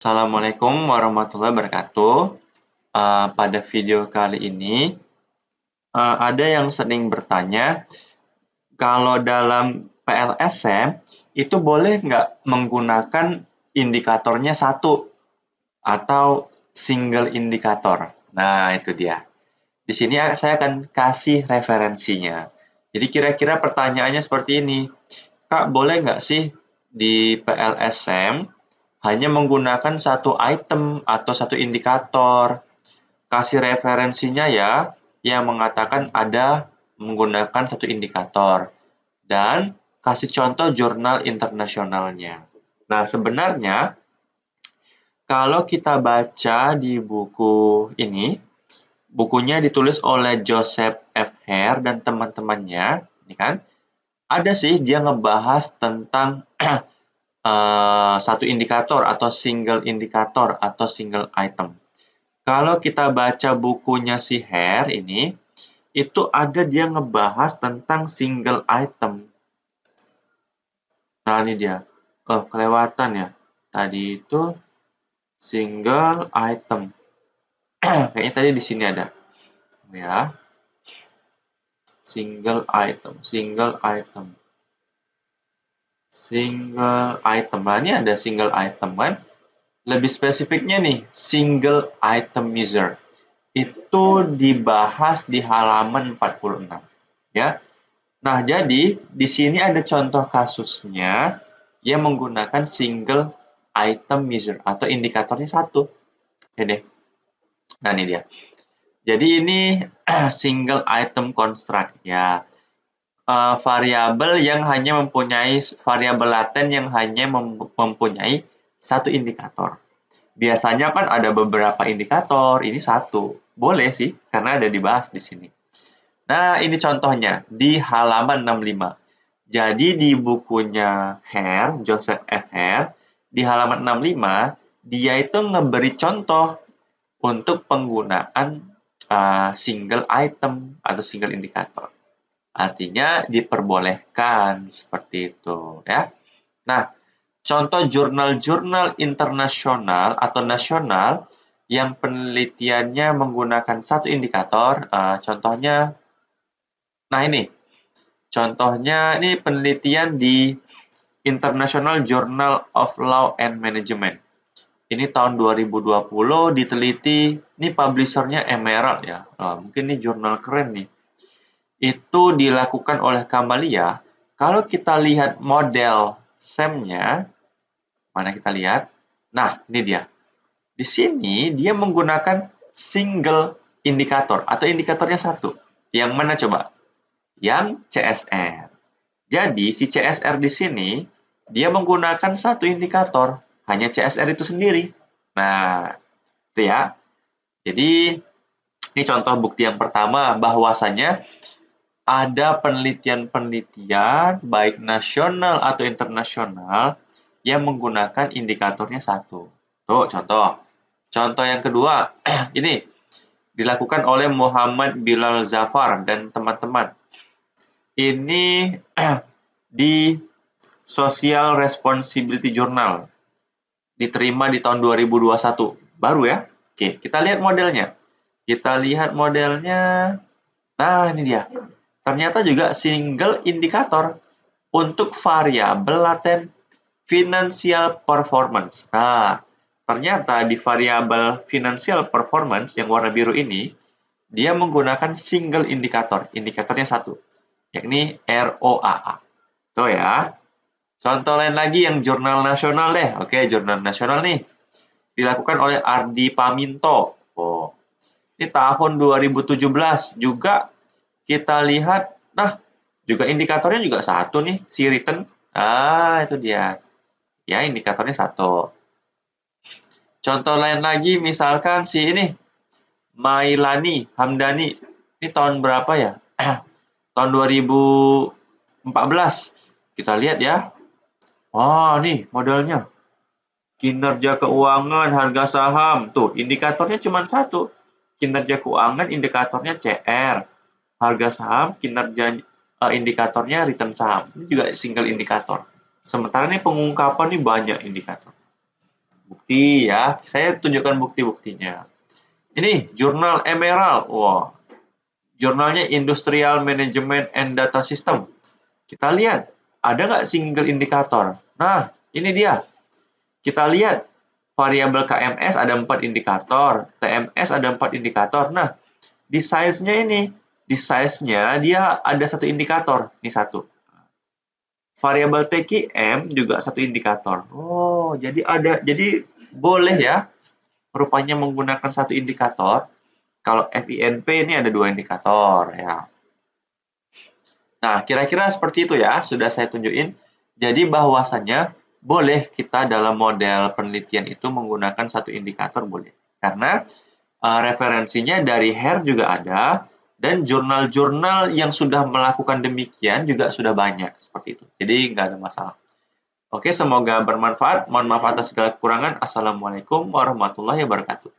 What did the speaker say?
Assalamualaikum warahmatullahi wabarakatuh. Pada video kali ini, ada yang sering bertanya, kalau dalam PLSM itu boleh nggak menggunakan indikatornya satu atau single indikator? Nah, itu dia. Di sini saya akan kasih referensinya. Jadi kira-kira pertanyaannya seperti ini. Kak, boleh nggak sih di PLSM hanya menggunakan satu item atau satu indikator? Kasih referensinya ya, yang mengatakan ada menggunakan satu indikator. Dan kasih contoh jurnal internasionalnya. Nah, sebenarnya kalau kita baca di buku ini, bukunya ditulis oleh Joseph F. Hare dan teman-temannya, ini kan, ada sih dia ngebahas tentang satu indikator atau single indikator atau single item. Kalau kita baca bukunya si Hare ini, itu ada dia ngebahas tentang single item. Nah, ini dia. Oh, kelewatan ya. Tadi itu single item. Kayaknya tadi di sini ada. Ya. Single item, single item. Single item. Nah, ini ada single item kan. Lebih spesifiknya nih, single item user. Itu dibahas di halaman 46. Ya. Nah, jadi di sini ada contoh kasusnya yang menggunakan single item measure atau indikatornya satu. Oke deh. Nah, ini dia. Jadi ini single item construct ya. Variabel yang hanya mempunyai variabel laten yang hanya mempunyai satu indikator. Biasanya kan ada beberapa indikator, ini satu. Boleh sih, karena ada dibahas di sini. Nah, ini contohnya di halaman 65. Jadi di bukunya Hare, Joseph F. Hare, di halaman 65, dia itu ngeberi contoh untuk penggunaan single item atau single indikator. Artinya diperbolehkan seperti itu ya. Nah, contoh jurnal-jurnal internasional atau nasional yang penelitiannya menggunakan satu indikator, contohnya, nah ini, contohnya ini penelitian di International Journal of Law and Management. Ini tahun 2020 diteliti, ini publishernya Emerald ya. Mungkin ini jurnal keren nih. Itu dilakukan oleh Kamalia. Kalau kita lihat model SEM-nya, mana kita lihat? Nah, ini dia. Di sini dia menggunakan single indikator atau indikatornya satu. Yang mana coba? Yang CSR. Jadi si CSR di sini dia menggunakan satu indikator, hanya CSR itu sendiri. Nah, itu ya. Jadi ini contoh bukti yang pertama bahwasanya ada penelitian-penelitian baik nasional atau internasional yang menggunakan indikatornya satu. Tuh, contoh. Contoh yang kedua, ini dilakukan oleh Muhammad Bilal Zafar dan teman-teman. Ini di Social Responsibility Journal. Diterima di tahun 2021. Baru ya? Oke, kita lihat modelnya. Kita lihat modelnya. Nah, ini dia. Ternyata juga single indikator untuk variabel laten financial performance. Nah, ternyata di variabel financial performance yang warna biru ini, dia menggunakan single indikator. Indikatornya satu, yakni ROAA. Tuh ya. Contoh lain lagi yang jurnal nasional deh. Oke, jurnal nasional nih. Dilakukan oleh Ardi Paminto. Oh, ini tahun 2017 juga kita lihat. Nah, juga indikatornya juga satu nih, si return. Ah, itu dia. Ya, indikatornya satu. Contoh lain lagi, misalkan si ini, Mailani Hamdani. Ini tahun berapa ya? Tahun 2014. Kita lihat ya. Wah, nih modelnya. Kinerja keuangan, harga saham. Tuh, indikatornya cuma satu. Kinerja keuangan, indikatornya CR. Harga saham, kinerja indikatornya return saham. Ini juga single indikator. Sementara ini pengungkapan ini banyak indikator. Bukti ya, saya tunjukkan bukti-buktinya. Ini jurnal Emerald, wah, jurnalnya Industrial Management and Data System. Kita lihat, ada nggak single indikator? Nah, ini dia. Kita lihat, variabel KMS ada 4 indikator, TMS ada 4 indikator. Nah, di size-nya ini, di size-nya dia ada 1 indikator, ini 1. Variabel TQM juga 1 indikator. Oh, jadi boleh ya, rupanya menggunakan 1 indikator. Kalau FINP ini ada 2 indikator ya. Nah, kira-kira seperti itu ya, sudah saya tunjukin. Jadi bahwasannya boleh kita dalam model penelitian itu menggunakan 1 indikator boleh. Karena referensinya dari HARE juga ada, dan jurnal-jurnal yang sudah melakukan demikian juga sudah banyak seperti itu. Jadi nggak ada masalah. Oke, semoga bermanfaat. Mohon maaf atas segala kekurangan. Assalamualaikum warahmatullahi wabarakatuh.